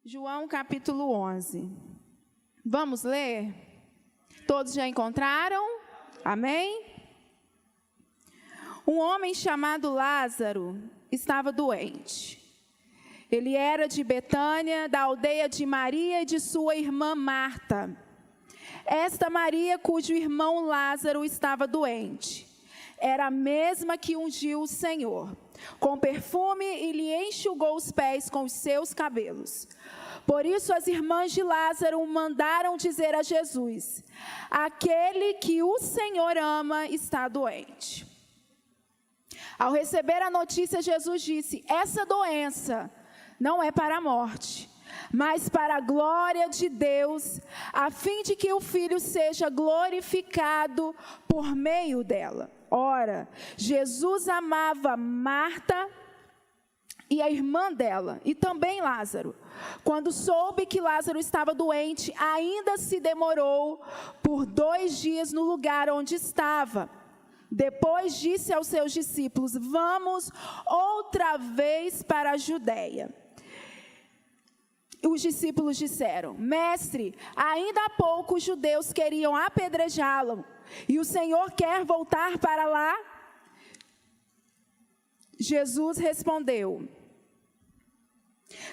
João capítulo 11. Vamos ler? Todos já encontraram? Amém? Um homem chamado Lázaro estava doente. Ele era de Betânia, da aldeia de Maria e de sua irmã Marta. Esta Maria, cujo irmão Lázaro estava doente, era a mesma que ungiu o Senhor com perfume e lhe enxugou os pés com os seus cabelos. Por isso as irmãs de Lázaro mandaram dizer a Jesus: aquele que o Senhor ama está doente. Ao receber a notícia, Jesus disse: essa doença não é para a morte, mas para a glória de Deus, a fim de que o Filho seja glorificado por meio dela. Ora, Jesus amava Marta e a irmã dela, e também Lázaro. Quando soube que Lázaro estava doente, ainda se demorou por 2 dias no lugar onde estava. Depois disse aos seus discípulos: vamos outra vez para a Judéia. Os discípulos disseram: mestre, ainda há pouco os judeus queriam apedrejá-lo, e o Senhor quer voltar para lá? Jesus respondeu: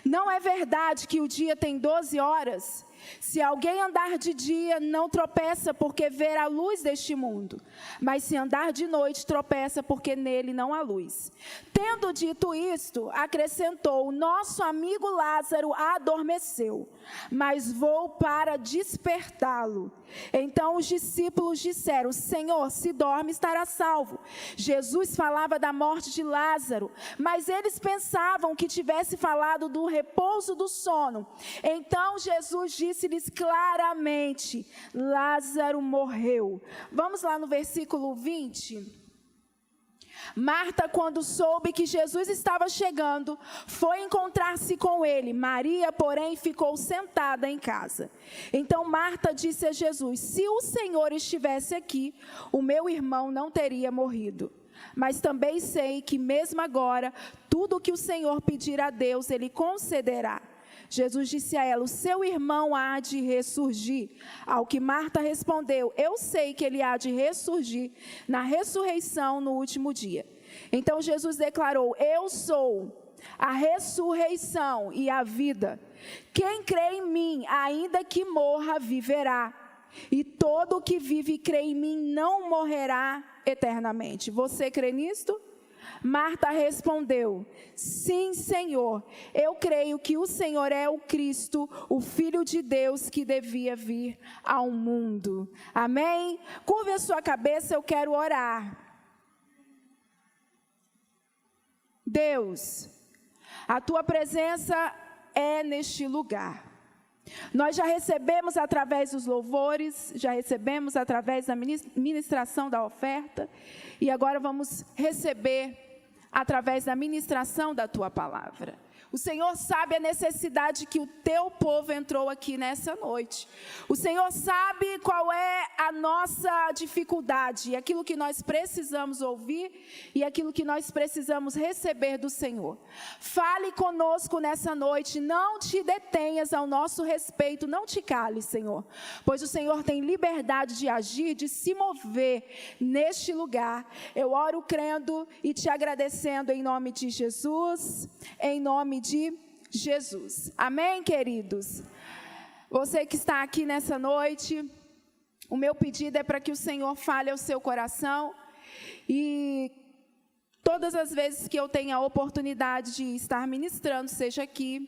não é verdade que o dia tem 12 horas? Se alguém andar de dia, não tropeça porque vê a luz deste mundo. Mas se andar de noite, tropeça porque nele não há luz. Tendo dito isto, acrescentou: nosso amigo Lázaro adormeceu, mas vou para despertá-lo. Então os discípulos disseram: Senhor, se dorme, estará salvo. Jesus falava da morte de Lázaro, mas eles pensavam que tivesse falado do repouso do sono. Então Jesus disse-lhes claramente: Lázaro morreu. Vamos lá no versículo 20. Marta, quando soube que Jesus estava chegando, foi encontrar-se com ele. Maria, porém, ficou sentada em casa. Então Marta disse a Jesus: se o Senhor estivesse aqui, o meu irmão não teria morrido. Mas também sei que mesmo agora, tudo o que o Senhor pedir a Deus, Ele concederá. Jesus disse a ela: o seu irmão há de ressurgir. Ao que Marta respondeu: eu sei que ele há de ressurgir na ressurreição no último dia. Então Jesus declarou: eu sou a ressurreição e a vida. Quem crê em mim, ainda que morra, viverá. E todo o que vive e crê em mim não morrerá eternamente. Você crê nisto? Marta respondeu: sim, Senhor, eu creio que o Senhor é o Cristo, o Filho de Deus que devia vir ao mundo. Amém? Curve a sua cabeça, eu quero orar. Deus, a tua presença é neste lugar. Nós já recebemos através dos louvores, já recebemos através da ministração da oferta, e agora vamos receber através da ministração da tua palavra. O Senhor sabe a necessidade que o teu povo entrou aqui nessa noite. O Senhor sabe qual é a nossa dificuldade, aquilo que nós precisamos ouvir e aquilo que nós precisamos receber do Senhor. Fale conosco nessa noite, não te detenhas ao nosso respeito, não te cales, Senhor, pois o Senhor tem liberdade de agir, de se mover neste lugar. Eu oro crendo e te agradecendo em nome de Jesus, em nome de Jesus. Amém, queridos? Você que está aqui nessa noite, o meu pedido é para que o Senhor fale ao seu coração, e todas as vezes que eu tenho a oportunidade de estar ministrando, seja aqui,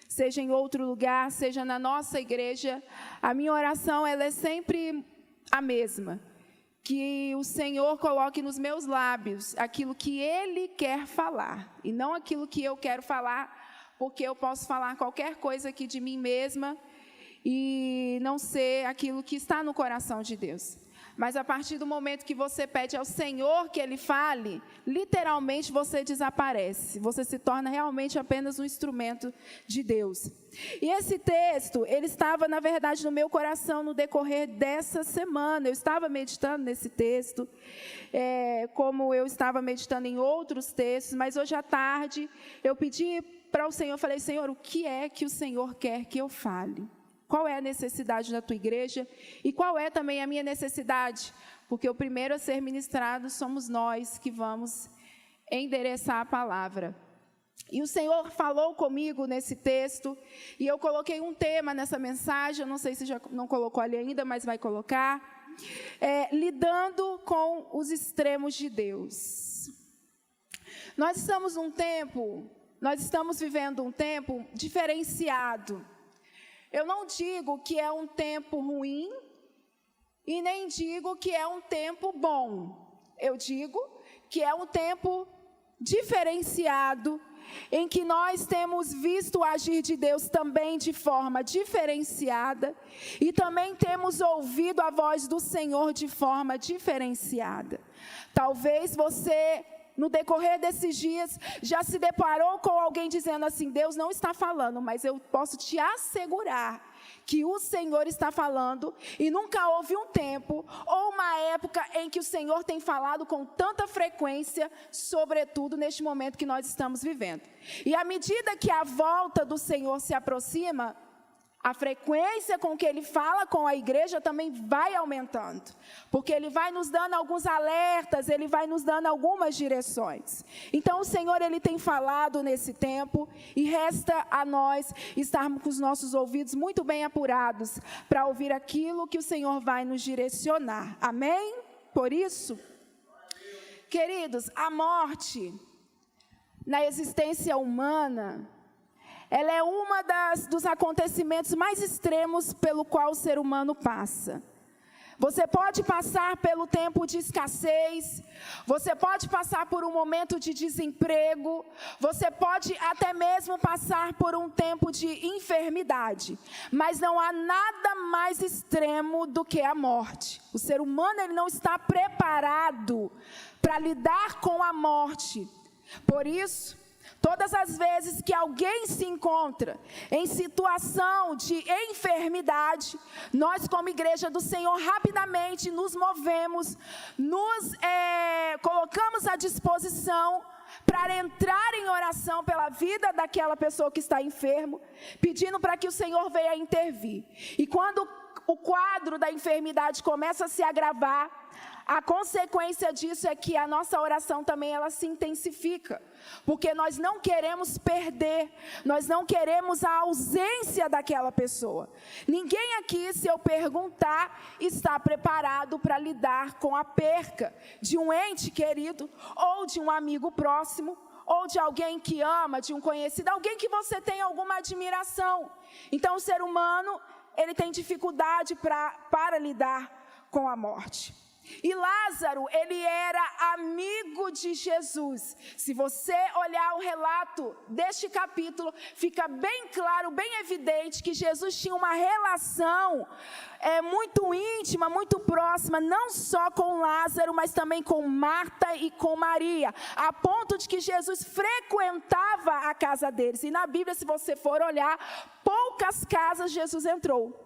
seja em outro lugar, seja na nossa igreja, a minha oração ela é sempre a mesma: que o Senhor coloque nos meus lábios aquilo que Ele quer falar, e não aquilo que eu quero falar, porque eu posso falar qualquer coisa aqui de mim mesma e não ser aquilo que está no coração de Deus. Mas a partir do momento que você pede ao Senhor que Ele fale, literalmente você desaparece. Você se torna realmente apenas um instrumento de Deus. E esse texto, ele estava, na verdade, no meu coração no decorrer dessa semana. Eu estava meditando nesse texto, como eu estava meditando em outros textos, mas hoje à tarde eu pedi para o Senhor, falei, Senhor, o que é que o Senhor quer que eu fale? Qual é a necessidade da tua igreja? E qual é também a minha necessidade? Porque o primeiro a ser ministrado somos nós que vamos endereçar a palavra. E o Senhor falou comigo nesse texto, e eu coloquei um tema nessa mensagem, eu não sei se já não colocou ali ainda, mas vai colocar, lidando com os extremos de Deus. Nós estamos vivendo um tempo diferenciado. Eu não digo que é um tempo ruim, e nem digo que é um tempo bom. Eu digo que é um tempo diferenciado, em que nós temos visto o agir de Deus também de forma diferenciada, e também temos ouvido a voz do Senhor de forma diferenciada. Talvez você, no decorrer desses dias, já se deparou com alguém dizendo assim, Deus não está falando, mas eu posso te assegurar que o Senhor está falando, e nunca houve um tempo ou uma época em que o Senhor tem falado com tanta frequência, sobretudo neste momento que nós estamos vivendo. E à medida que a volta do Senhor se aproxima, a frequência com que Ele fala com a igreja também vai aumentando, porque Ele vai nos dando alguns alertas, Ele vai nos dando algumas direções. Então o Senhor, Ele tem falado nesse tempo, e resta a nós estarmos com os nossos ouvidos muito bem apurados, para ouvir aquilo que o Senhor vai nos direcionar. Amém? Por isso, queridos, a morte na existência humana, ela é uma dos acontecimentos mais extremos pelo qual o ser humano passa. Você pode passar pelo tempo de escassez, você pode passar por um momento de desemprego, você pode até mesmo passar por um tempo de enfermidade, mas não há nada mais extremo do que a morte. O ser humano, ele não está preparado para lidar com a morte. Por isso, todas as vezes que alguém se encontra em situação de enfermidade, nós como igreja do Senhor rapidamente nos movemos, colocamos à disposição para entrar em oração pela vida daquela pessoa que está enfermo, pedindo para que o Senhor venha intervir. E quando o quadro da enfermidade começa a se agravar, a consequência disso é que a nossa oração também ela se intensifica, porque nós não queremos perder, nós não queremos a ausência daquela pessoa. Ninguém aqui, se eu perguntar, está preparado para lidar com a perca de um ente querido, ou de um amigo próximo, ou de alguém que ama, de um conhecido, alguém que você tem alguma admiração. Então o ser humano, ele tem dificuldade para lidar com a morte. E Lázaro, ele era amigo de Jesus. Se você olhar o relato deste capítulo, fica bem claro, bem evidente que Jesus tinha uma relação muito íntima, muito próxima, não só com Lázaro, mas também com Marta e com Maria, a ponto de que Jesus frequentava a casa deles. E na Bíblia, se você for olhar, poucas casas Jesus entrou.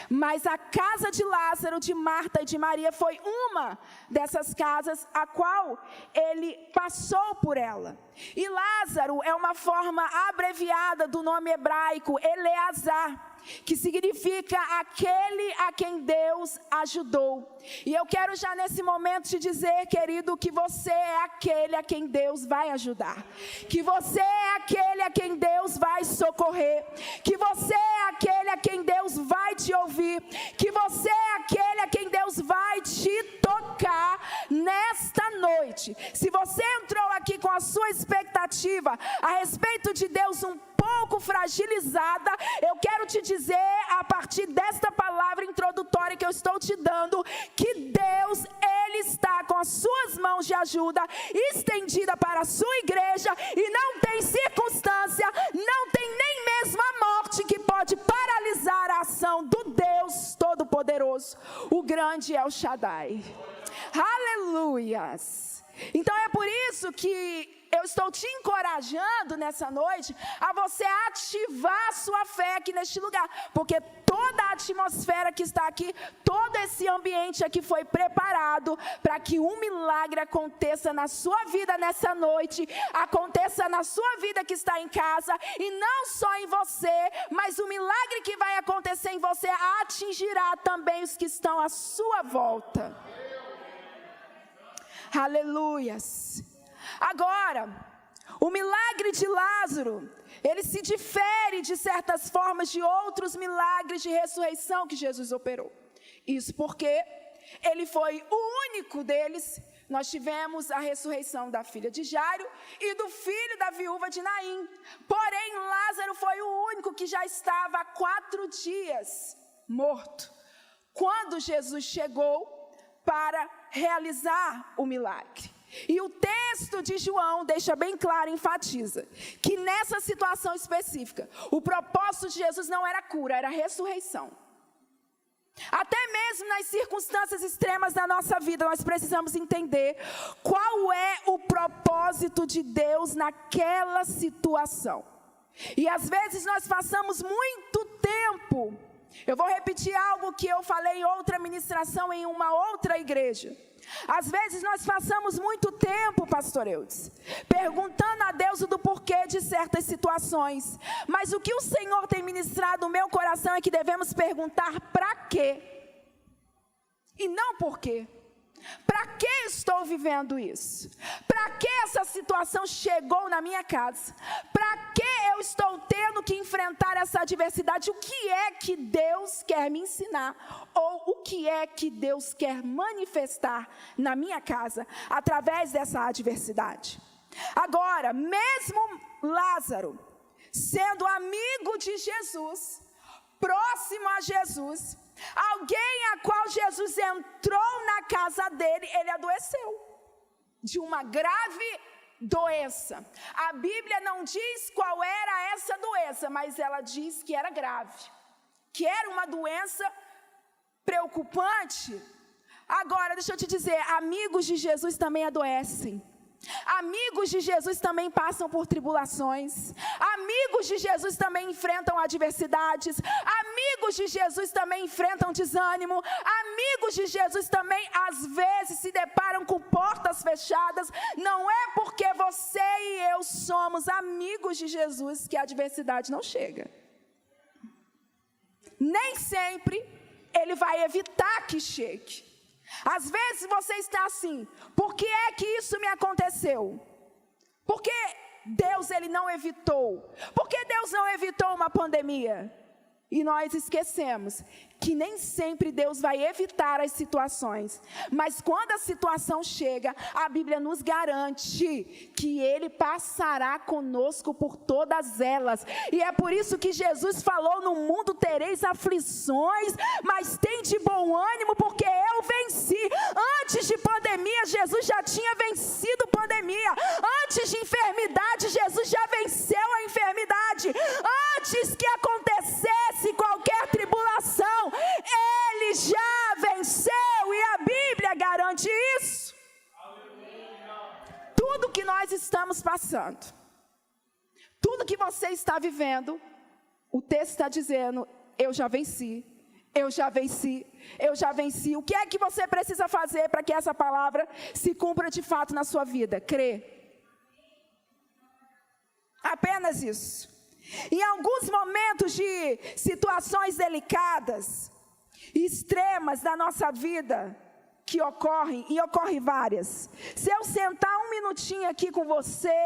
Mas a casa de Lázaro, de Marta e de Maria foi uma dessas casas a qual ele passou por ela. E Lázaro é uma forma abreviada do nome hebraico Eleazar, que significa aquele a quem Deus ajudou. E eu quero já nesse momento te dizer, querido, que você é aquele a quem Deus vai ajudar, que você é aquele a quem Deus vai socorrer, que você é aquele a quem Deus vai te ouvir, que você é aquele a quem Deus vai te tocar nesta noite. Se você entrou aqui com a sua expectativa a respeito de Deus um pouco fragilizada, eu quero te dizer, a partir desta palavra introdutória que eu estou te dando, que Deus, Ele está com as suas mãos de ajuda estendida para a sua igreja, e não tem circunstância, não tem nem mesmo a morte que pode paralisar a ação do Deus Todo-Poderoso, o grande El Shaddai. Aleluias! Então é por isso que eu estou te encorajando nessa noite a você ativar a sua fé aqui neste lugar, porque toda a atmosfera que está aqui, todo esse ambiente aqui foi preparado para que um milagre aconteça na sua vida nessa noite, aconteça na sua vida que está em casa, e não só em você, mas o milagre que vai acontecer em você atingirá também os que estão à sua volta. Aleluias. Agora, o milagre de Lázaro, ele se difere de certas formas de outros milagres de ressurreição que Jesus operou. Isso porque ele foi o único deles. Nós tivemos a ressurreição da filha de Jairo e do filho da viúva de Naim. Porém, Lázaro foi o único que já estava há 4 dias morto, quando Jesus chegou para realizar o milagre. E o texto de João deixa bem claro, enfatiza, que nessa situação específica, o propósito de Jesus não era cura, era ressurreição. Até mesmo nas circunstâncias extremas da nossa vida, nós precisamos entender qual é o propósito de Deus naquela situação. E às vezes nós passamos muito tempo, eu vou repetir algo que eu falei em outra ministração em uma outra igreja. Às vezes nós passamos muito tempo, pastor Eudes, perguntando a Deus do porquê de certas situações. Mas o que o Senhor tem ministrado no meu coração é que devemos perguntar para quê? E não por quê. Para que estou vivendo isso? Para que essa situação chegou na minha casa? Para que eu estou tendo que enfrentar essa adversidade? O que é que Deus quer me ensinar? Ou o que é que Deus quer manifestar na minha casa através dessa adversidade? Agora, mesmo Lázaro, sendo amigo de Jesus, próximo a Jesus, alguém a qual Jesus entrou na casa dele, ele adoeceu de uma grave doença. A Bíblia não diz qual era essa doença, mas ela diz que era grave, que era uma doença preocupante. Agora, deixa eu te dizer, amigos de Jesus também adoecem. Amigos de Jesus também passam por tribulações. Amigos de Jesus também enfrentam adversidades. Amigos de Jesus também enfrentam desânimo. Amigos de Jesus também às vezes se deparam com portas fechadas. Não é porque você e eu somos amigos de Jesus que a adversidade não chega. Nem sempre Ele vai evitar que chegue. Às vezes você está assim, por que é que isso me aconteceu? Porque Deus ele não evitou. Por que Deus não evitou uma pandemia? E nós esquecemos que nem sempre Deus vai evitar as situações. Mas quando a situação chega, a Bíblia nos garante que Ele passará conosco por todas elas. E é por isso que Jesus falou, no mundo tereis aflições, mas tem de bom ânimo, porque eu venci. Antes de pandemia, Jesus já tinha vencido pandemia. Antes de enfermidade, Jesus já venceu a enfermidade. Antes que acontecesse qualquer tribulação, Ele já venceu, e a Bíblia garante isso. Tudo que nós estamos passando, tudo que você está vivendo, o texto está dizendo, eu já venci, eu já venci, eu já venci. O que é que você precisa fazer para que essa palavra se cumpra de fato na sua vida? Crer. Apenas isso. Em alguns momentos de situações delicadas, extremas da nossa vida, que ocorrem, e ocorrem várias. Se eu sentar um minutinho aqui com você,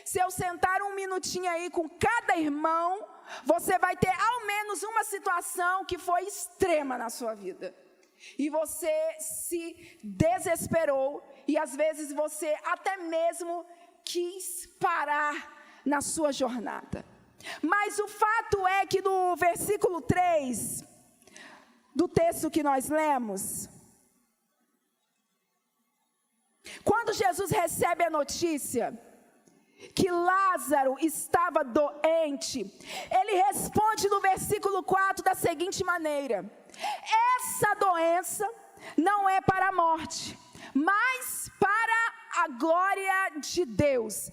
se eu sentar um minutinho aí com cada irmão, você vai ter ao menos uma situação que foi extrema na sua vida. E você se desesperou, e às vezes você até mesmo quis parar na sua jornada. Mas o fato é que no versículo 3 do texto que nós lemos, quando Jesus recebe a notícia que Lázaro estava doente, ele responde no versículo 4 da seguinte maneira: essa doença não é para a morte, mas para a glória de Deus.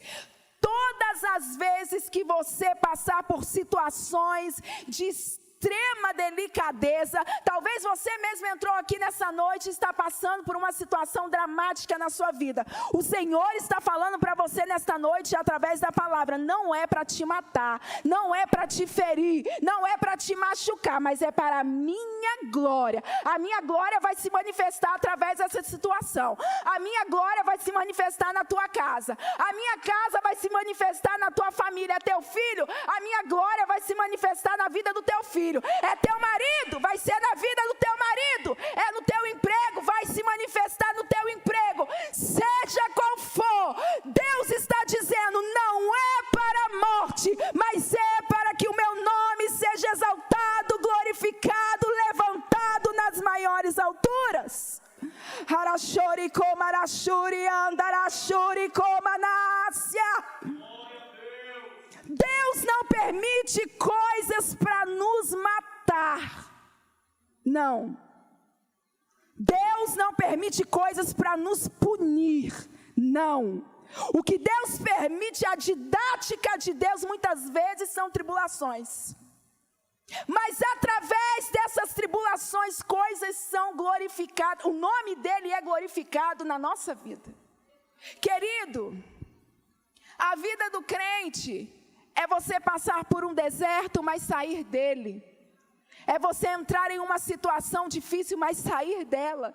todas as vezes que você passar por situações de extrema delicadeza, talvez você mesmo entrou aqui nessa noite e está passando por uma situação dramática na sua vida. O Senhor está falando para você nesta noite, através da palavra, não é para te matar, não é para te ferir, não é para te machucar, mas é para a minha glória. A minha glória vai se manifestar através dessa situação. A minha glória vai se manifestar na tua casa. A minha casa vai se manifestar na tua família. É teu filho, a minha glória vai se manifestar na vida do teu filho. É teu marido, vai ser na vida do teu marido. É no teu emprego, vai se manifestar no teu emprego. Seja qual for, Deus está dizendo, não é para a morte, mas é para que o meu nome seja exaltado, glorificado, levantado nas maiores alturas. Harashori komarashuri andarashuri komanácia. Deus não permite coisas para nos matar. Não. Deus não permite coisas para nos punir. Não. O que Deus permite, a didática de Deus muitas vezes são tribulações. Mas através dessas tribulações, coisas são glorificadas. O nome dele é glorificado na nossa vida. Querido, a vida do crente é você passar por um deserto, mas sair dele. É você entrar em uma situação difícil, mas sair dela.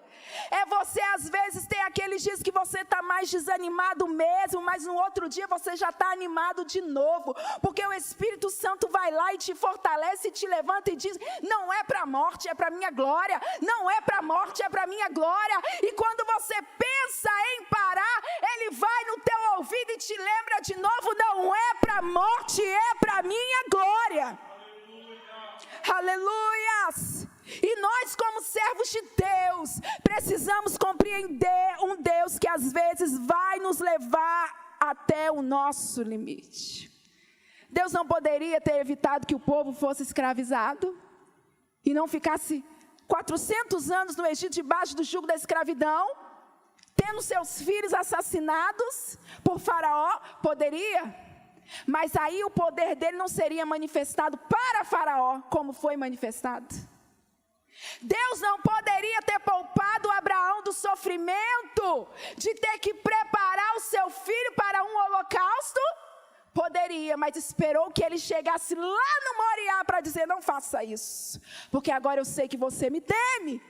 É você, às vezes, ter aqueles dias que você está mais desanimado mesmo, mas no outro dia você já está animado de novo. Porque o Espírito Santo vai lá e te fortalece, e te levanta e diz, não é para a morte, é para a minha glória. Não é para a morte, é para a minha glória. E quando você pensa em parar, Ele vai no teu ouvido e te lembra de novo, não é para a morte, é para a minha glória. Aleluias! E nós, como servos de Deus, precisamos compreender um Deus que às vezes vai nos levar até o nosso limite. Deus não poderia ter evitado que o povo fosse escravizado e não ficasse 400 anos no Egito debaixo do jugo da escravidão, tendo seus filhos assassinados por Faraó? Poderia. Mas aí o poder dele não seria manifestado para Faraó, como foi manifestado. Deus não poderia ter poupado Abraão do sofrimento de ter que preparar o seu filho para um holocausto? Poderia, mas esperou que ele chegasse lá no Moriá para dizer, não faça isso, porque agora eu sei que você me teme.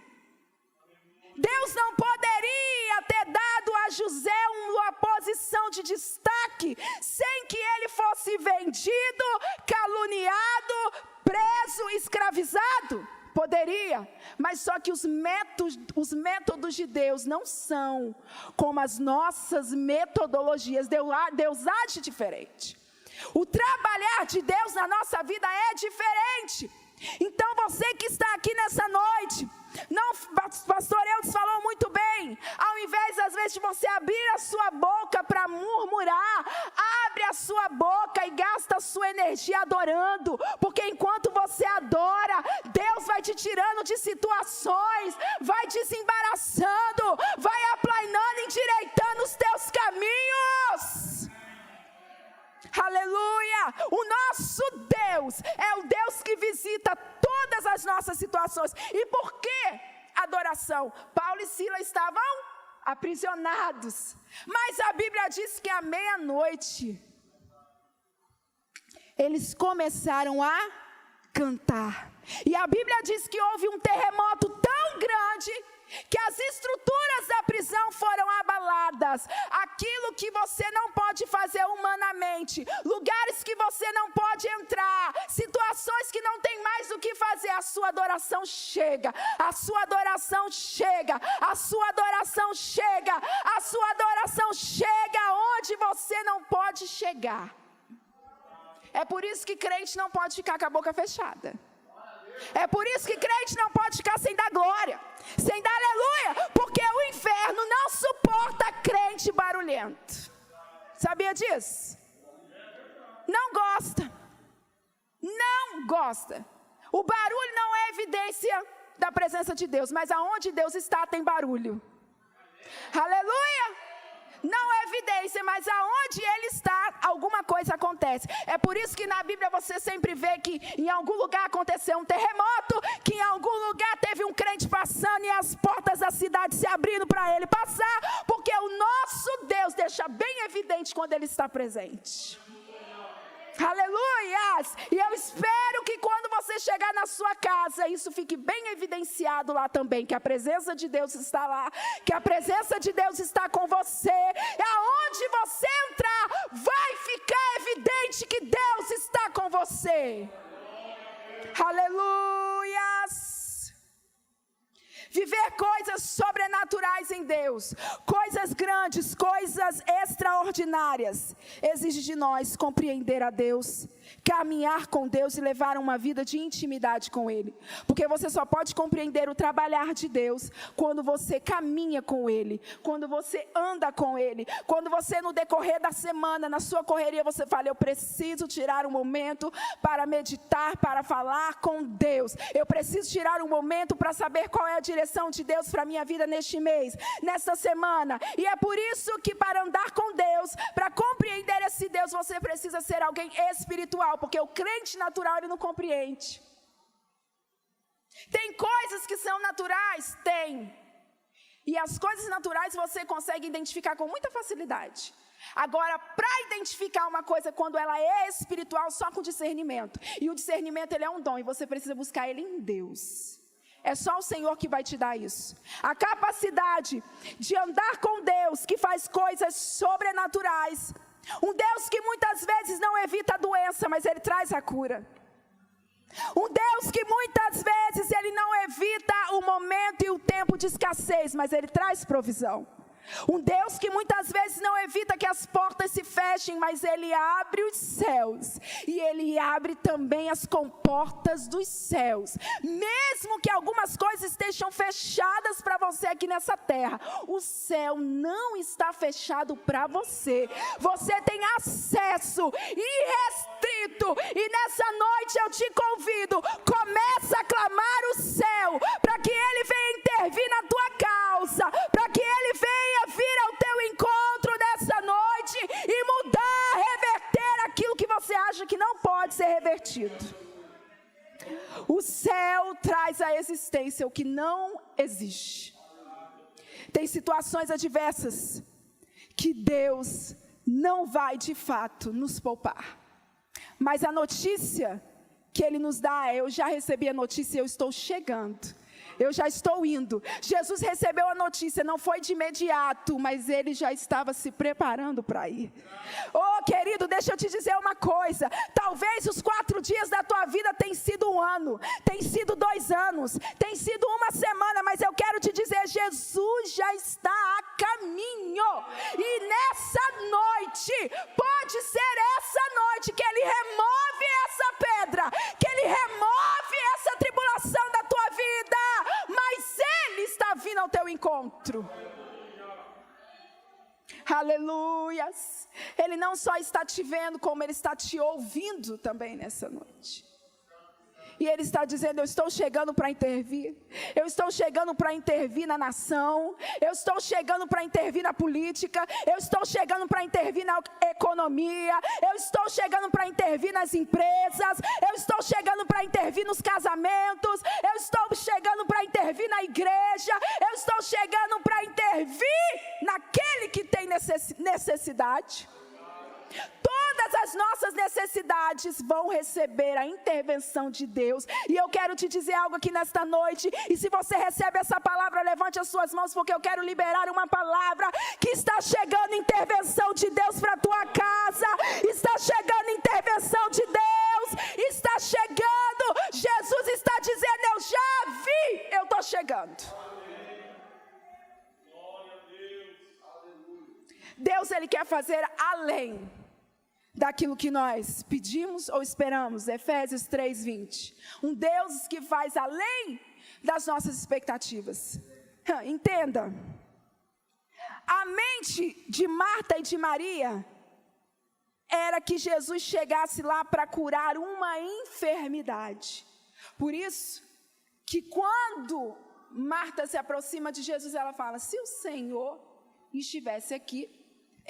Deus não poderia ter dado a José uma posição de destaque sem que ele fosse vendido, caluniado, preso, escravizado. Poderia, mas só que os métodos de Deus não são como as nossas metodologias. Deus age diferente. O trabalhar de Deus na nossa vida é diferente. Então você que está aqui nessa noite, não, pastor Eudes falou muito bem, ao invés às vezes de você abrir a sua boca para murmurar, abre a sua boca e gasta a sua energia adorando, porque enquanto você adora, Deus vai te tirando de situações, vai desembaraçando, vai aplanando, endireitando os teus caminhos. Aleluia! O nosso Deus é o Deus que visita todas as nossas situações. E por que adoração? Paulo e Silas estavam aprisionados, mas a Bíblia diz que à meia-noite eles começaram a cantar. E a Bíblia diz que houve um terremoto tão grande que as estruturas da prisão foram abaladas. Aquilo que você não pode fazer humanamente, lugares que você não pode entrar, situações que não tem mais o que fazer, a sua adoração chega, a sua adoração chega, a sua adoração chega, a sua adoração chega onde você não pode chegar. É por isso que crente não pode ficar com a boca fechada. É por isso que crente não pode ficar sem dar glória, sem dar aleluia, porque o inferno não suporta crente barulhento. Sabia disso? Não gosta. Não gosta. O barulho não é evidência da presença de Deus, mas aonde Deus está tem barulho. Aleluia! não é evidência, mas aonde ele está, alguma coisa acontece. É por isso que na Bíblia você sempre vê que em algum lugar aconteceu um terremoto, que em algum lugar teve um crente passando e as portas da cidade se abrindo para ele passar, porque o nosso Deus deixa bem evidente quando ele está presente. Aleluias! E eu espero que quando você chegar na sua casa, isso fique bem evidenciado lá também, que a presença de Deus está lá, que a presença de Deus está com você. E aonde você entrar, vai ficar evidente que Deus está com você. Aleluias! Viver coisas sobrenaturais em Deus, coisas grandes, coisas extraordinárias, exige de nós compreender a Deus, caminhar com Deus e levar uma vida de intimidade com Ele. Porque você só pode compreender o trabalhar de Deus quando você caminha com Ele, quando você anda com Ele, quando você no decorrer da semana, na sua correria, você fala, eu preciso tirar um momento para meditar, para falar com Deus. Eu preciso tirar um momento para saber qual é a direção de Deus para a minha vida neste mês, nesta semana. E é por isso que para andar com Deus, para compreender esse Deus, você precisa ser alguém espiritual, porque o crente natural ele não compreende. Tem coisas que são naturais? Tem. E as coisas naturais você consegue identificar com muita facilidade. Agora, para identificar uma coisa quando ela é espiritual, só com discernimento. E o discernimento ele é um dom e você precisa buscar ele em Deus. É só o Senhor que vai te dar isso. A capacidade de andar com Deus, que faz coisas sobrenaturais. Um Deus que muitas vezes não evita a doença, mas Ele traz a cura. Um Deus que muitas vezes Ele não evita o momento e o tempo de escassez, mas Ele traz provisão. Um Deus que muitas vezes não evita que as portas se fechem, mas Ele abre os céus. E Ele abre também as comportas dos céus. Mesmo que algumas coisas estejam fechadas para você aqui nessa terra, o céu não está fechado para você. Você tem acesso irrestrito. E nessa noite eu te convido, começa a clamar o céu, para que Ele venha intervir na tua causa, para que Ele venha vir ao teu encontro nessa noite e mudar, reverter aquilo que você acha que não pode ser revertido. O céu traz à existência o que não existe. Tem situações adversas que Deus não vai de fato nos poupar. Mas a notícia que Ele nos dá, eu já recebi a notícia, eu estou chegando. Eu já estou indo. Jesus recebeu a notícia, não foi de imediato, mas Ele já estava se preparando para ir. Oh, querido, deixa eu te dizer uma coisa. Talvez os 4 dias da tua vida tenham sido 1 ano, tem sido 2 anos, tem sido 1 semana, mas eu quero te dizer, Jesus já está a caminho. E nessa noite, pode ser essa noite que Ele remove essa pedra, que Ele remove essa tribulação da tua vida. Mas Ele está vindo ao teu encontro. Aleluias. Ele não só está te vendo, como Ele está te ouvindo também nessa noite. E Ele está dizendo, eu estou chegando para intervir. Eu estou chegando para intervir na nação. Eu estou chegando para intervir na política. Eu estou chegando para intervir na economia. Eu estou chegando para intervir nas empresas. Eu estou chegando para intervir nos casamentos. Eu estou chegando para intervir na igreja. Eu estou chegando para intervir naquele que tem necessidade. Todas as nossas necessidades vão receber a intervenção de Deus. E eu quero te dizer algo aqui nesta noite. E se você recebe essa palavra, levante as suas mãos, porque eu quero liberar uma palavra que está chegando intervenção de Deus para a tua casa. Está chegando intervenção de Deus. Está chegando. Jesus está dizendo, eu já vi, eu estou chegando. Deus, Ele quer fazer além daquilo que nós pedimos ou esperamos. Efésios 3:20. Um Deus que faz além das nossas expectativas. Entenda. A mente de Marta e de Maria era que Jesus chegasse lá para curar uma enfermidade. Por isso que quando Marta se aproxima de Jesus, ela fala, se o Senhor estivesse aqui,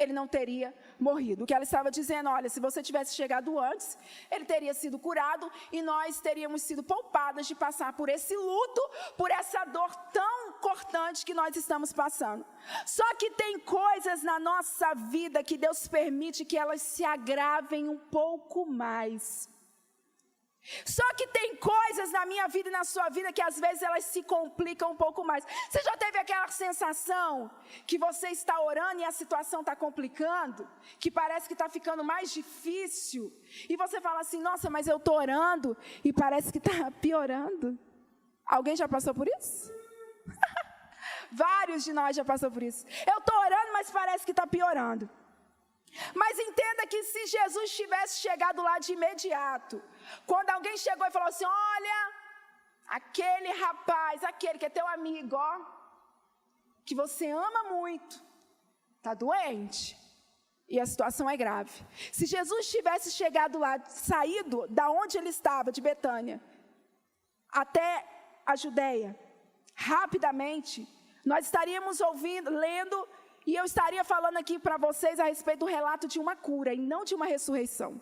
ele não teria morrido. O que ela estava dizendo, olha, se você tivesse chegado antes, ele teria sido curado e nós teríamos sido poupadas de passar por esse luto, por essa dor tão cortante que nós estamos passando. Só que tem coisas na nossa vida que Deus permite que elas se agravem um pouco mais. Só que tem coisas na minha vida e na sua vida que às vezes elas se complicam um pouco mais. Você já teve aquela sensação que você está orando e a situação está complicando? Que parece que está ficando mais difícil? E você fala assim, nossa, mas eu estou orando e parece que está piorando. Alguém já passou por isso? Vários de nós já passaram por isso. Eu estou orando, mas parece que está piorando. Mas entenda que se Jesus tivesse chegado lá de imediato, quando alguém chegou e falou assim, olha, aquele rapaz, aquele que é teu amigo, ó, que você ama muito, está doente, e a situação é grave. Se Jesus tivesse chegado lá, saído da onde ele estava, de Betânia, até a Judeia, rapidamente, nós estaríamos ouvindo, lendo, e eu estaria falando aqui para vocês a respeito do relato de uma cura e não de uma ressurreição.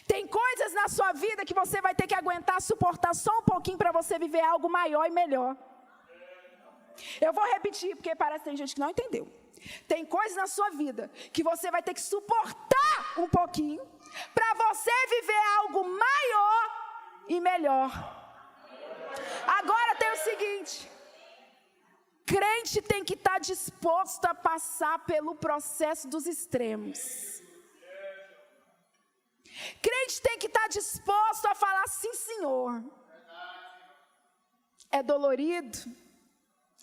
Tem coisas na sua vida que você vai ter que aguentar, suportar só um pouquinho para você viver algo maior e melhor. Eu vou repetir, porque parece que tem gente que não entendeu. Tem coisas na sua vida que você vai ter que suportar um pouquinho para você viver algo maior e melhor. Agora tem o seguinte... Crente tem que estar disposto a passar pelo processo dos extremos. Crente tem que estar disposto a falar, sim, Senhor. É dolorido,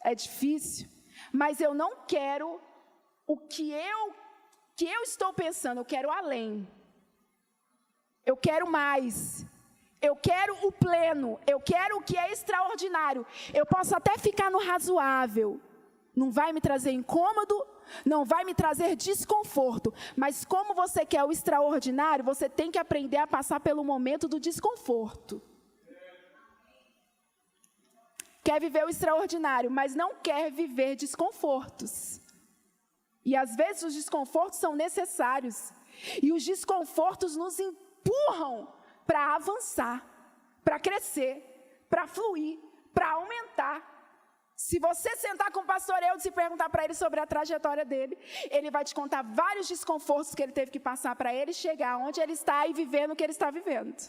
é difícil, mas eu não quero o que eu estou pensando, eu quero além. Eu quero mais. Eu quero o pleno, eu quero o que é extraordinário. Eu posso até ficar no razoável. Não vai me trazer incômodo, não vai me trazer desconforto. Mas como você quer o extraordinário, você tem que aprender a passar pelo momento do desconforto. Quer viver o extraordinário, mas não quer viver desconfortos. E às vezes os desconfortos são necessários. E os desconfortos nos empurram para avançar, para crescer, para fluir, para aumentar. Se você sentar com o pastor Eudes e perguntar para ele sobre a trajetória dele, ele vai te contar vários desconfortos que ele teve que passar para ele chegar onde ele está e vivendo o que ele está vivendo.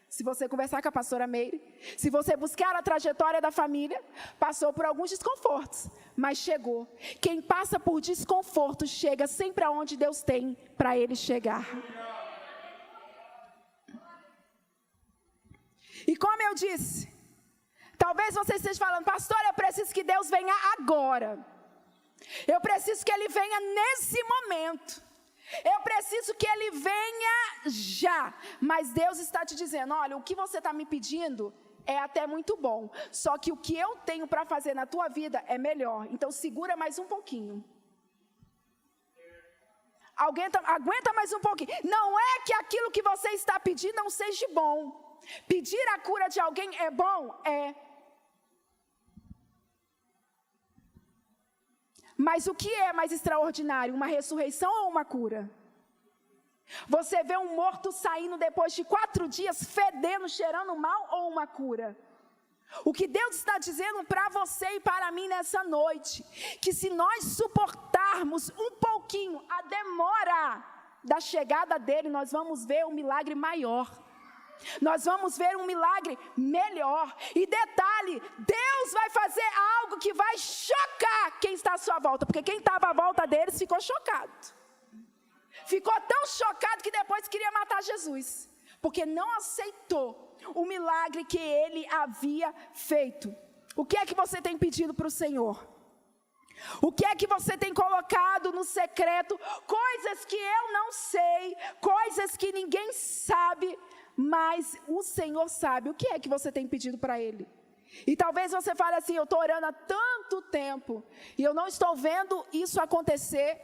Se você conversar com a pastora Meire, se você buscar a trajetória da família, passou por alguns desconfortos, mas chegou. Quem passa por desconforto chega sempre aonde Deus tem para ele chegar. E como eu disse, talvez você esteja falando, pastor, eu preciso que Deus venha agora. Eu preciso que Ele venha nesse momento. Eu preciso que Ele venha já. Mas Deus está te dizendo, olha, o que você está me pedindo é até muito bom. Só que o que eu tenho para fazer na tua vida é melhor. Então segura mais um pouquinho. Aguenta mais um pouquinho. Não é que aquilo que você está pedindo não seja bom. Pedir a cura de alguém é bom? É. Mas o que é mais extraordinário? Uma ressurreição ou uma cura? Você vê um morto saindo depois de 4 dias, fedendo, cheirando mal, ou uma cura? O que Deus está dizendo para você e para mim nessa noite, que se nós suportarmos um pouquinho a demora da chegada dele, nós vamos ver um milagre maior. Nós vamos ver um milagre melhor. E detalhe, Deus vai fazer algo que vai chocar quem está à sua volta, porque quem estava à volta deles ficou chocado. Ficou tão chocado que depois queria matar Jesus, porque não aceitou o milagre que ele havia feito. O que é que você tem pedido para o Senhor? O que é que você tem colocado no secreto? Coisas que eu não sei, coisas que ninguém sabe, mas o Senhor sabe. O que é que você tem pedido para Ele? E talvez você fale assim, eu estou orando há tanto tempo, e eu não estou vendo isso acontecer.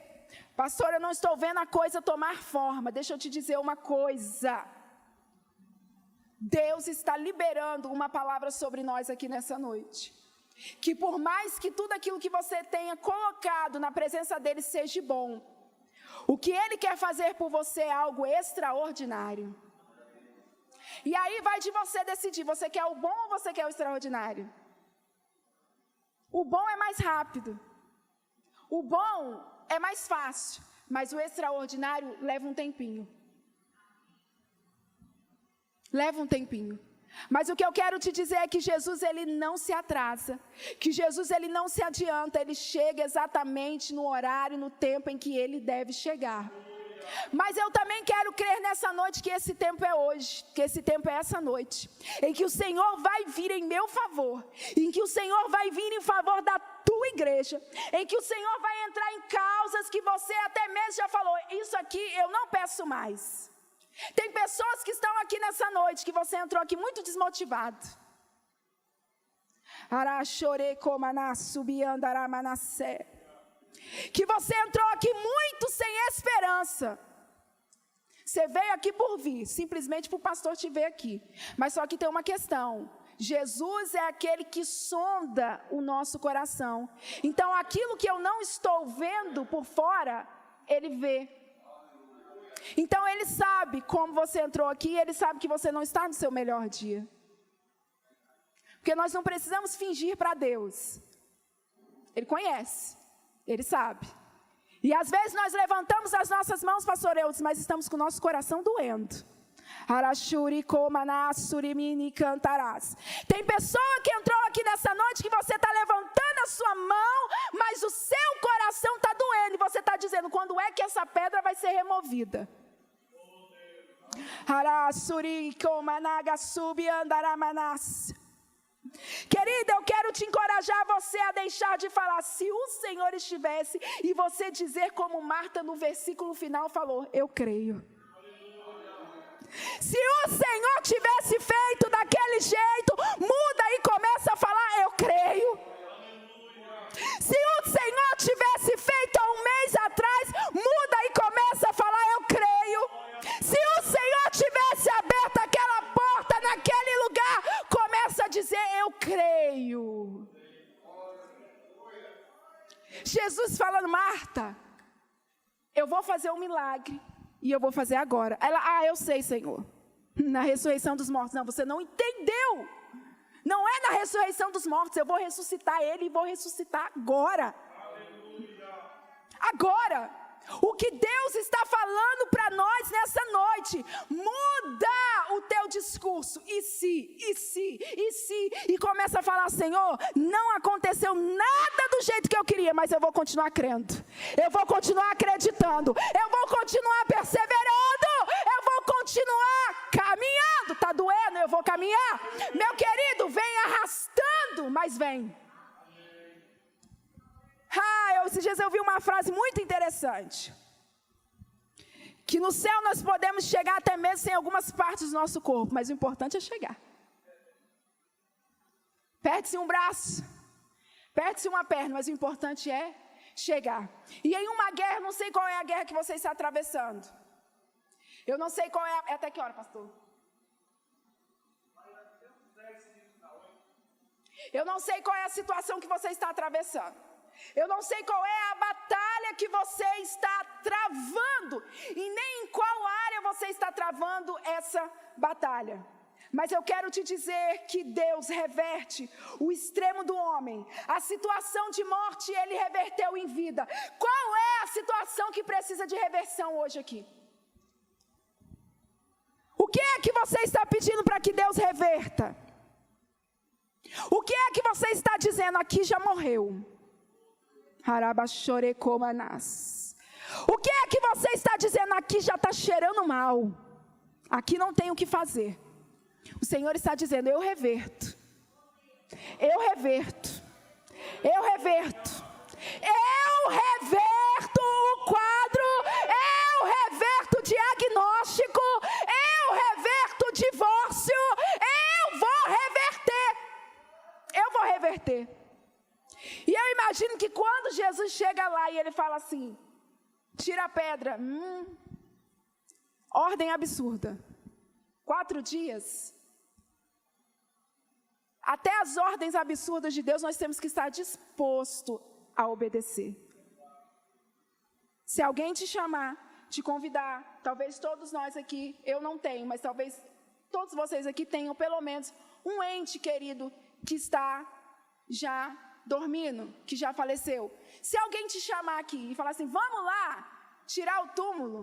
Pastor, eu não estou vendo a coisa tomar forma. Deixa eu te dizer uma coisa. Deus está liberando uma palavra sobre nós aqui nessa noite. Que por mais que tudo aquilo que você tenha colocado na presença dele seja bom, O que Ele quer fazer por você é algo extraordinário. E aí vai de você decidir, você quer o bom ou você quer o extraordinário? O bom é mais rápido. O bom é mais fácil, mas o extraordinário leva um tempinho. Leva um tempinho. Mas o que eu quero te dizer é que Jesus, ele não se atrasa, que Jesus, ele não se adianta, ele chega exatamente no horário, no tempo em que ele deve chegar. Mas eu também quero crer nessa noite que esse tempo é hoje, que esse tempo é essa noite, em que o Senhor vai vir em meu favor, em que o Senhor vai vir em favor da tua igreja, em que o Senhor vai entrar em causas que você até mesmo já falou, isso aqui eu não peço mais. Tem pessoas que estão aqui nessa noite, que você entrou aqui muito desmotivado. Que você entrou aqui muito sem esperança. Você veio aqui por vir, simplesmente para o pastor te ver aqui. Mas só que tem uma questão. Jesus é aquele que sonda o nosso coração. Então aquilo que eu não estou vendo por fora, Ele vê. Então Ele sabe como você entrou aqui, Ele sabe que você não está no seu melhor dia. Porque nós não precisamos fingir para Deus. Ele conhece, Ele sabe. E às vezes nós levantamos as nossas mãos, pastor Eudes, mas estamos com o nosso coração doendo. Tem pessoa que entrou aqui nessa noite que você está levantando a sua mão, mas o seu coração está doendo. E você está dizendo, quando é que essa pedra vai ser removida? Querida, eu quero te encorajar você a deixar de falar, se o Senhor estivesse, e você dizer como Marta no versículo final falou, eu creio. Se o Senhor tivesse feito daquele jeito, muda e começa a falar, eu creio. Se o Senhor tivesse feito há um mês atrás, muda e começa a falar, eu creio. Se o Senhor tivesse aberto aquela porta naquele lugar, começa a dizer, eu creio. Jesus falando, Marta, eu vou fazer um milagre. E eu vou fazer agora. Ela, eu sei, Senhor. Na ressurreição dos mortos. Não, você não entendeu. Não é na ressurreição dos mortos. Eu vou ressuscitar ele e vou ressuscitar agora. Agora. O que Deus está falando para nós nessa noite. Muda o teu discurso. E se. E começa a falar, Senhor, não aconteceu nada do jeito que eu queria, mas eu vou continuar crendo. Eu vou continuar acreditando. Eu vou continuar perseverando. Eu vou continuar caminhando. Está doendo? Eu vou caminhar. Meu querido, vem arrastando, mas vem. Esses dias eu vi uma frase muito interessante. Que no céu nós podemos chegar até mesmo sem algumas partes do nosso corpo, mas o importante é chegar. Perde-se um braço, perde-se uma perna, mas o importante é chegar. E em uma guerra, não sei qual é a guerra que você está atravessando. Eu não sei qual é até que hora, pastor? Eu não sei qual é a situação que você está atravessando. Eu não sei qual é a batalha que você está travando e nem em qual área você está travando essa batalha. Mas eu quero te dizer que Deus reverte o extremo do homem. A situação de morte Ele reverteu em vida. Qual é a situação que precisa de reversão hoje aqui? O que é que você está pedindo para que Deus reverta? O que é que você está dizendo? Aqui já morreu. O que é que você está dizendo? Aqui já está cheirando mal. Aqui não tem o que fazer. O Senhor está dizendo, eu reverto. Eu reverto. Eu reverto. Eu reverto o quadro. Eu reverto o diagnóstico. Eu reverto o divórcio. Eu vou reverter. Eu vou reverter. E eu imagino que quando Jesus chega lá e ele fala assim, tira a pedra, ordem absurda, 4 dias, até as ordens absurdas de Deus nós temos que estar disposto a obedecer. Se alguém te chamar, te convidar, talvez todos nós aqui, eu não tenho, mas talvez todos vocês aqui tenham pelo menos um ente querido que está já dormindo, que já faleceu. Se alguém te chamar aqui e falar assim, vamos lá, tirar o túmulo,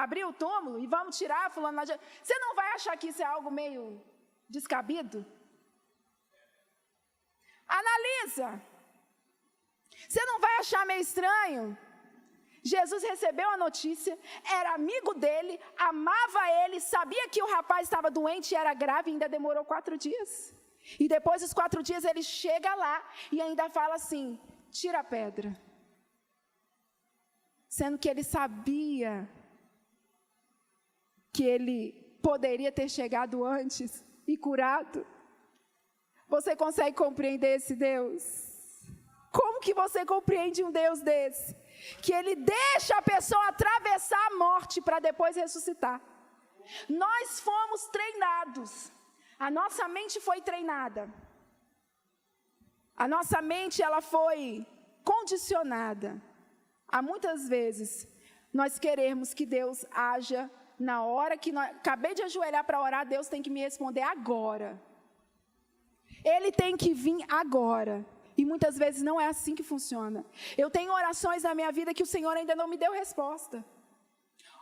abrir o túmulo e vamos tirar fulano lá de... Você não vai achar que isso é algo meio descabido? Analisa. Você não vai achar meio estranho? Jesus recebeu a notícia, era amigo dele, amava ele, sabia que o rapaz estava doente e era grave, e ainda demorou 4 dias. E depois dos 4 dias ele chega lá e ainda fala assim, tira a pedra. Sendo que ele sabia que ele poderia ter chegado antes e curado. Você consegue compreender esse Deus? Como que você compreende um Deus desse? Que ele deixa a pessoa atravessar a morte para depois ressuscitar. Nós fomos treinados. A nossa mente foi treinada. A nossa mente, ela foi condicionada. Há muitas vezes, nós queremos que Deus haja na hora que nós... Acabei de ajoelhar para orar, Deus tem que me responder agora. Ele tem que vir agora. E muitas vezes não é assim que funciona. Eu tenho orações na minha vida que o Senhor ainda não me deu resposta.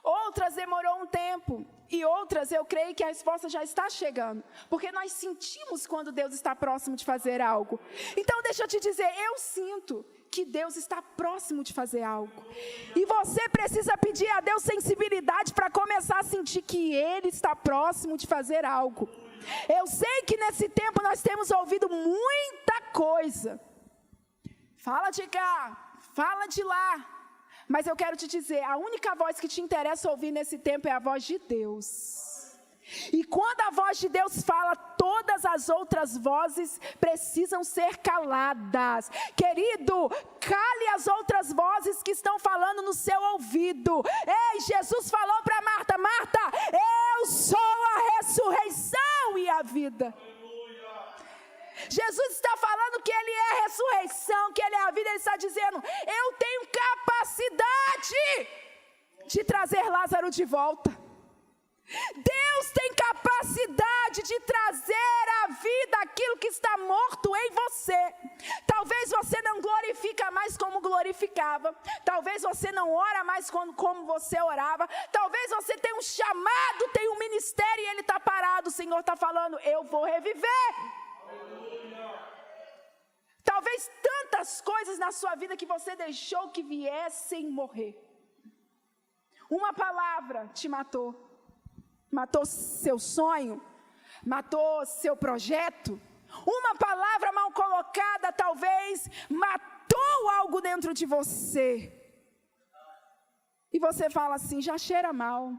Outras demorou um tempo. E outras eu creio que a resposta já está chegando. Porque nós sentimos quando Deus está próximo de fazer algo. Então deixa eu te dizer, eu sinto que Deus está próximo de fazer algo. E você precisa pedir a Deus sensibilidade para começar a sentir que Ele está próximo de fazer algo. Eu sei que nesse tempo nós temos ouvido muita coisa. Fala de cá, fala de lá. Mas eu quero te dizer, a única voz que te interessa ouvir nesse tempo é a voz de Deus. E quando a voz de Deus fala, todas as outras vozes precisam ser caladas. Querido, cale as outras vozes que estão falando no seu ouvido. Ei, Jesus falou para Marta, Marta, eu sou a ressurreição e a vida. Jesus está falando que Ele é a ressurreição, que Ele é a vida. Ele está dizendo, eu tenho capacidade de trazer Lázaro de volta. Deus tem capacidade de trazer à vida aquilo que está morto em você. Talvez você não glorifica mais como glorificava. Talvez você não ora mais como você orava. Talvez você tenha um chamado, tenha um ministério e ele está parado. O Senhor está falando, eu vou reviver. Talvez tantas coisas na sua vida que você deixou que viessem morrer. Uma palavra te matou. Matou seu sonho, matou seu projeto. Uma palavra mal colocada talvez matou algo dentro de você. E você fala assim, já cheira mal.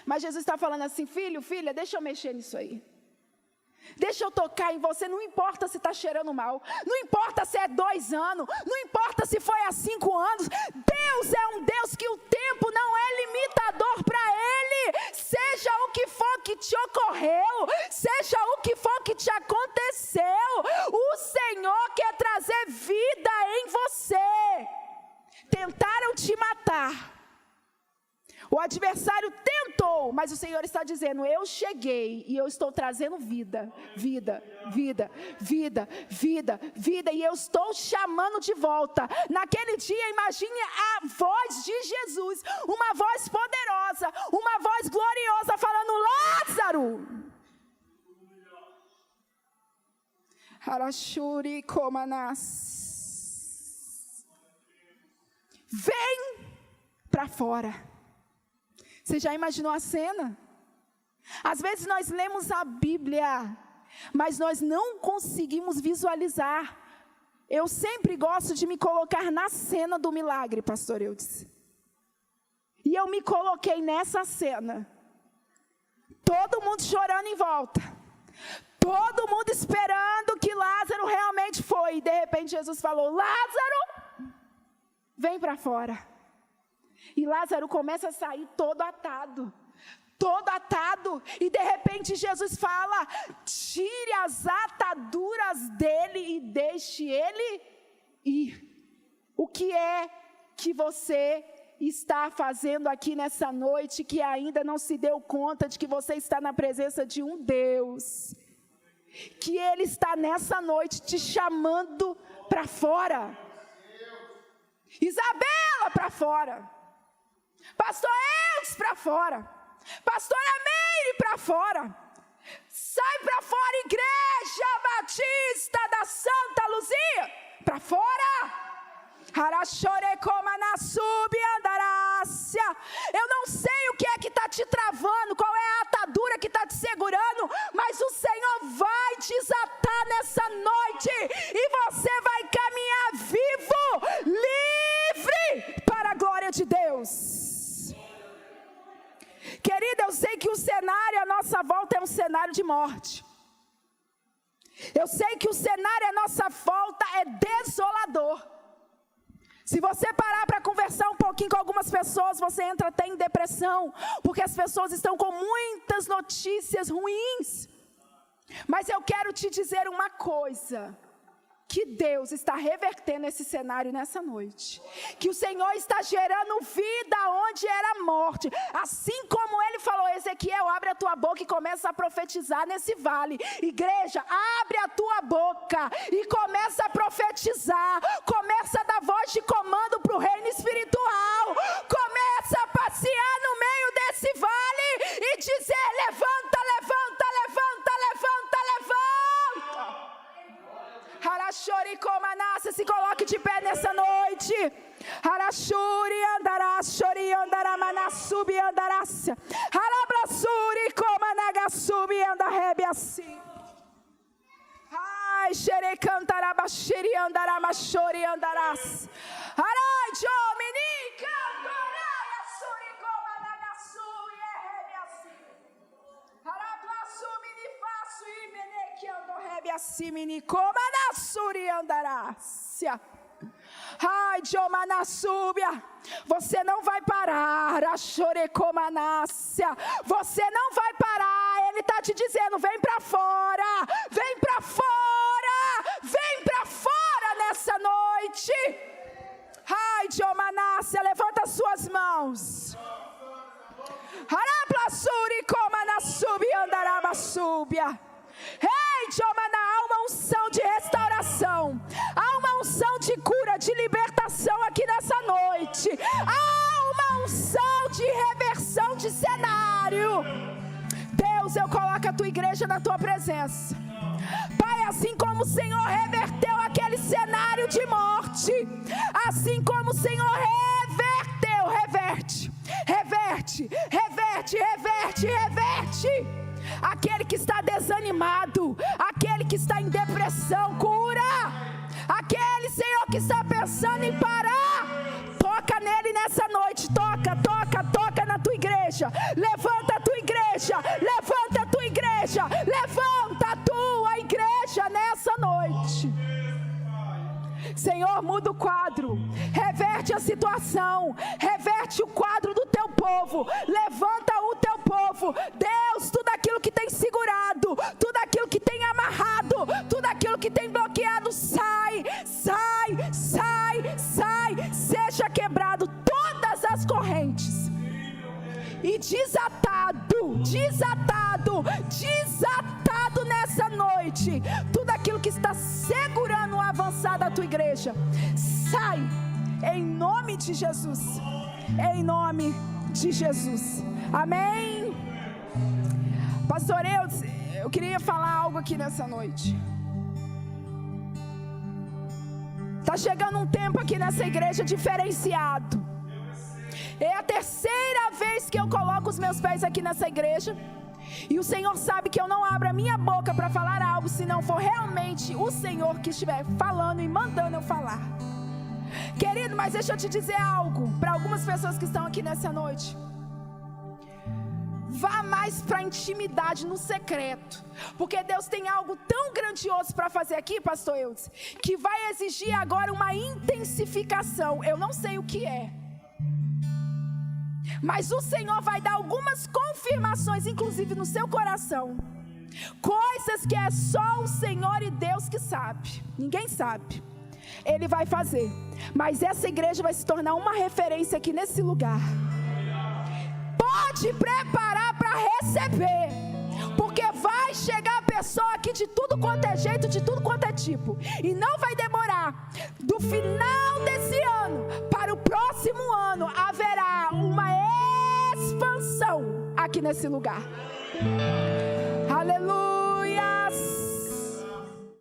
Mas Jesus está falando assim, filho, filha, deixa eu mexer nisso aí. Deixa eu tocar em você, não importa se está cheirando mal, não importa se é 2 anos, não importa se foi há 5 anos, Deus é um Deus que o tempo não é limitador para Ele, seja o que for que te ocorreu, seja o que for que te aconteceu, o Senhor quer trazer vida em você. Tentaram te matar. O adversário tentou, mas o Senhor está dizendo, eu cheguei e eu estou trazendo vida, vida, vida, vida, vida, vida, e eu estou chamando de volta. Naquele dia, imagine a voz de Jesus, uma voz poderosa, uma voz gloriosa, falando, Lázaro! Harashuri Komanas. Vem para fora. Você já imaginou a cena? Às vezes nós lemos a Bíblia, mas nós não conseguimos visualizar. Eu sempre gosto de me colocar na cena do milagre, pastor Eudes. E eu me coloquei nessa cena. Todo mundo chorando em volta. Todo mundo esperando que Lázaro realmente foi. E de repente Jesus falou, Lázaro, vem para fora. E Lázaro começa a sair todo atado. Todo atado. E de repente Jesus fala, tire as ataduras dele e deixe ele ir. O que é que você está fazendo aqui nessa noite, que ainda não se deu conta de que você está na presença de um Deus, que Ele está nessa noite te chamando para fora. Isabela para fora, pastor Eudes para fora, pastora Meire para fora, sai para fora, Igreja Batista da Santa Luzia, para fora. Eu não sei o que é que está te travando, qual é a atadura que está te segurando, mas o Senhor vai desatar nessa noite, e você vai caminhar vivo, livre, para a glória de Deus. Querida, eu sei que o cenário à nossa volta é um cenário de morte. Eu sei que o cenário à nossa volta é desolador. Se você parar para conversar um pouquinho com algumas pessoas, você entra até em depressão, porque as pessoas estão com muitas notícias ruins. Mas eu quero te dizer uma coisa, que Deus está revertendo esse cenário nessa noite, que o Senhor está gerando vida onde era morte, assim como Ele falou: Ezequiel, abre a tua boca e começa a profetizar nesse vale. Igreja, abre a tua boca e começa a profetizar, começa a dar voz de comando para o reino espiritual, começa a passear no meio desse vale e dizer: levanta, levanta, levanta, levanta, levanta. Harashori Komanassa, se coloque de pé nessa noite. Harashuri andarashori andaramanasubi andarasya. Harabrasuri Komanagasubi andarebiasi. Ai, xere cantarabashiri andaramashori andaras. Harai jomini cantaraya suri Komanagasubi erebiasi. Harablasumi ni faço e meneki andorebiasi mini Komanasuri andarasya. Ai, Jomanasúbia, você não vai parar, a chorecomanácia, você não vai parar. Ele está te dizendo: vem para fora, vem para fora, vem para fora nessa noite. Ai, Jomanácia, levanta as suas mãos. Haraplasuri comanassubi andarabasúbia. Ei, Jomana, há uma unção de restauração, há uma unção de cura, de libertação aqui nessa noite, há uma unção de reversão de cenário. Deus, eu coloco a tua igreja na tua presença, Pai. Assim como o Senhor reverteu aquele cenário de morte, assim como o Senhor reverteu, reverte, reverte, reverte, reverte, reverte. Aquele que está desanimado, aquele que está em depressão, cura. Aquele, Senhor, que está pensando em parar, toca nele nessa noite. Toca, toca, toca na tua igreja. Levanta a tua igreja, levanta a tua igreja, levanta a tua igreja nessa noite. Senhor, muda o quadro, reverte a situação, reverte o quadro do teu povo, levanta o teu povo. Deus, tudo aquilo que tem segurado, tudo aquilo que tem amarrado, tudo aquilo que tem bloqueado, sai, sai, sai, sai, seja quebrado todas as correntes. E desatado, desatado, desatado nessa noite, tudo aquilo que está segurando o avançar da tua igreja, sai, em nome de Jesus, em nome de Jesus, amém. Pastor Eudes, eu queria falar algo aqui nessa noite. Está chegando um tempo aqui nessa igreja diferenciado. É a terceira vez que eu coloco os meus pés aqui nessa igreja, e o Senhor sabe que eu não abro a minha boca para falar algo se não for realmente o Senhor que estiver falando e mandando eu falar. Querido, mas deixa eu te dizer algo para algumas pessoas que estão aqui nessa noite. Vá mais para a intimidade, no secreto, porque Deus tem algo tão grandioso para fazer aqui, pastor Eudes, que vai exigir agora uma intensificação. Eu não sei o que é, mas o Senhor vai dar algumas confirmações, inclusive no seu coração, coisas que é só o Senhor e Deus que sabe, ninguém sabe. Ele vai fazer. Mas essa igreja vai se tornar uma referência aqui nesse lugar. Pode preparar para receber, porque vai chegar pessoa aqui de tudo quanto é jeito, de tudo quanto é tipo, e não vai demorar. Do final desse ano para o próximo ano haverá uma expansão aqui nesse lugar. Aleluia.